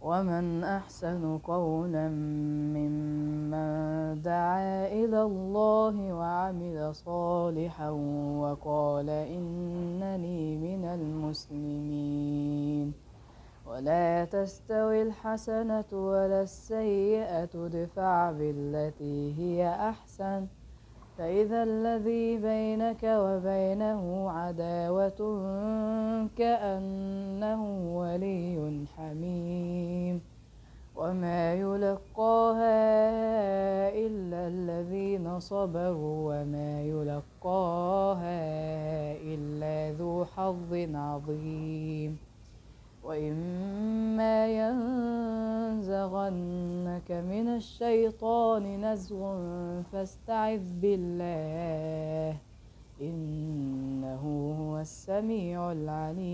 ومن أحسن قولا ممن دعا إلى الله وعمل صالحا وقال إنني من المسلمين. ولا تستوي الحسنة ولا السيئة ادفع بالتي هي أحسن فإذا الذي بينك وبينه عداوة كأنه ولي حميم. وما يلقاها إلا الذين صبروا وما يلقاها إلا ذو حظ عظيم. وإما ينزغنك من الشيطان نزغ فاستعذ بالله إنه هو السميع العليم.